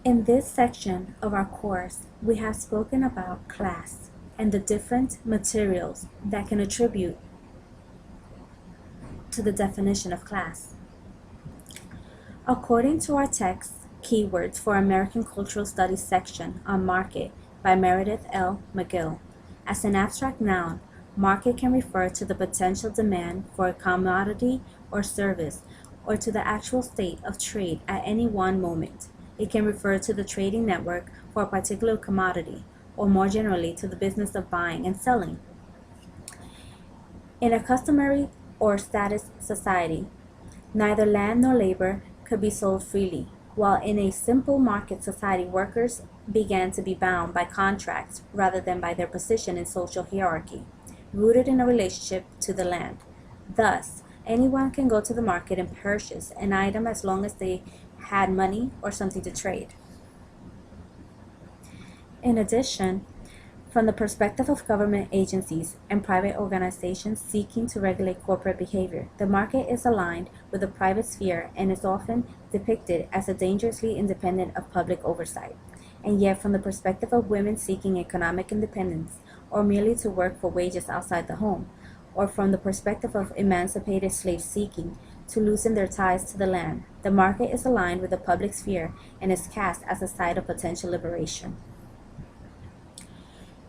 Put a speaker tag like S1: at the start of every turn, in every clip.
S1: In this section of our course, we have spoken about class and the different materials that can attribute to the definition of class. According to our text, Keywords for American Cultural Studies section on market by Meredith L. McGill, as an abstract noun, market can refer to the potential demand for a commodity or service, or to the actual state of trade at any one moment. It can refer to the trading network for a particular commodity, or more generally to the business of buying and selling. In a customary or status society, neither land nor labor could be sold freely, while in a simple market society workers began to be bound by contracts rather than by their position in social hierarchy, rooted in a relationship to the land. Thus, anyone can go to the market and purchase an item as long as they had money or something to trade. In addition, from the perspective of government agencies and private organizations seeking to regulate corporate behavior, the market is aligned with the private sphere and is often depicted as a dangerously independent of public oversight. And yet, from the perspective of women seeking economic independence, or merely to work for wages outside the home, or from the perspective of emancipated slaves seeking to loosen their ties to the land, the market is aligned with the public sphere and is cast as a site of potential liberation.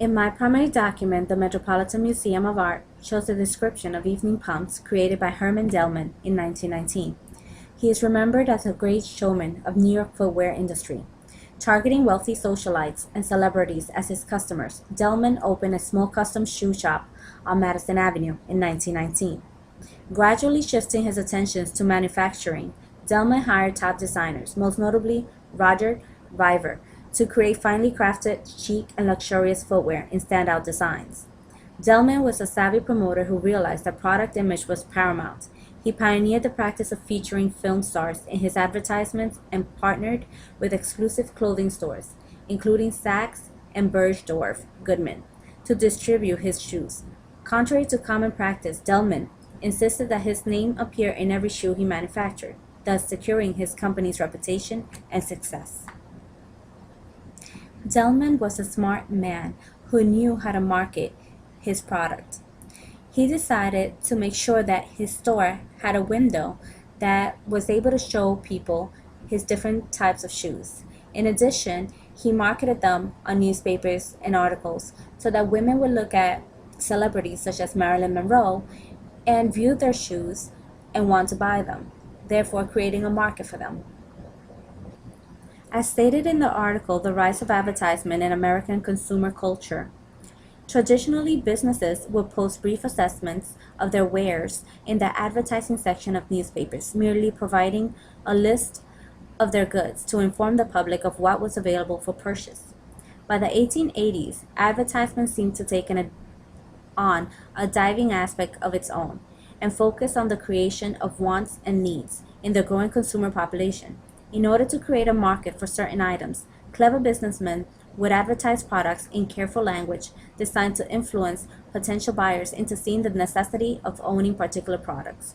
S1: In my primary document, the Metropolitan Museum of Art shows a description of evening pumps created by Herman Delman in 1919. He is remembered as a great showman of New York footwear industry. Targeting wealthy socialites and celebrities as his customers, Delman opened a small custom shoe shop on Madison Avenue in 1919. Gradually shifting his attentions to manufacturing, Delman hired top designers, most notably Roger Viver, to create finely crafted, chic, and luxurious footwear in standout designs. Delman was a savvy promoter who realized that product image was paramount. He pioneered the practice of featuring film stars in his advertisements and partnered with exclusive clothing stores, including Saks and Bergdorf Goodman, to distribute his shoes. Contrary to common practice, Delman insisted that his name appear in every shoe he manufactured, thus securing his company's reputation and success. Delman was a smart man who knew how to market his product. He decided to make sure that his store had a window that was able to show people his different types of shoes. In addition, he marketed them on newspapers and articles so that women would look at celebrities such as Marilyn Monroe and view their shoes and want to buy them, therefore creating a market for them. As stated in the article, The Rise of Advertisement in American Consumer Culture, traditionally businesses would post brief assessments of their wares in the advertising section of newspapers, merely providing a list of their goods to inform the public of what was available for purchase. By the 1880s, advertisements seemed to take on a diving aspect of its own and focus on the creation of wants and needs in the growing consumer population. In order to create a market for certain items, clever businessmen would advertise products in careful language designed to influence potential buyers into seeing the necessity of owning particular products.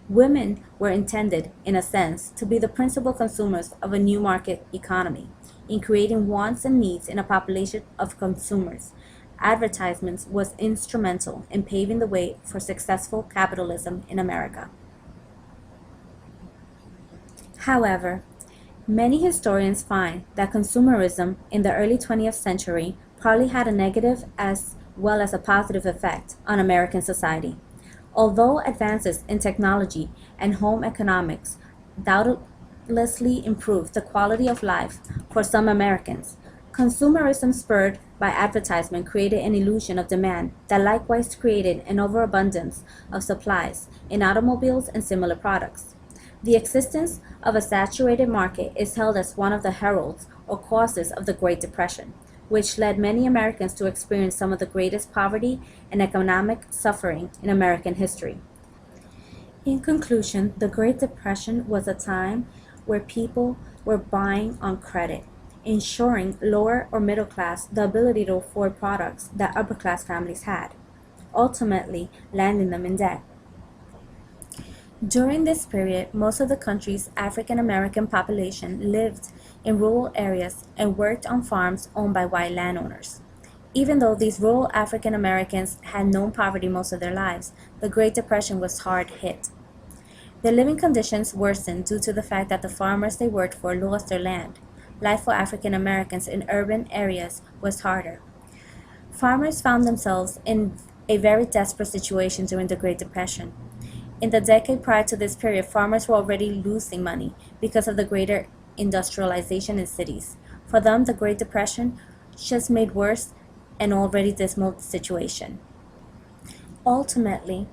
S1: Women were intended, in a sense, to be the principal consumers of a new market economy. In creating wants and needs in a population of consumers, advertisements was instrumental in paving the way for successful capitalism in America. However, many historians find that consumerism in the early 20th century probably had a negative as well as a positive effect on American society. Although advances in technology and home economics doubtlessly improved the quality of life for some Americans, consumerism spurred by advertisement created an illusion of demand that likewise created an overabundance of supplies in automobiles and similar products. The existence of a saturated market is held as one of the heralds or causes of the Great Depression, which led many Americans to experience some of the greatest poverty and economic suffering in American history. In conclusion, the Great Depression was a time where people were buying on credit, ensuring lower or middle class the ability to afford products that upper class families had, ultimately landing them in debt. During this period, most of the country's African American population lived in rural areas and worked on farms owned by white landowners. Even though these rural African Americans had known poverty most of their lives, the Great Depression was hard hit. Their living conditions worsened due to the fact that the farmers they worked for lost their land. Life for African Americans in urban areas was harder. Farmers found themselves in a very desperate situation during the Great Depression. In the decade prior to this period, farmers were already losing money because of the greater industrialization in cities. For them, the Great Depression just made worse an already dismal situation. Ultimately,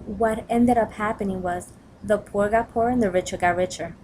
S1: what ended up happening was the poor got poorer and the richer got richer.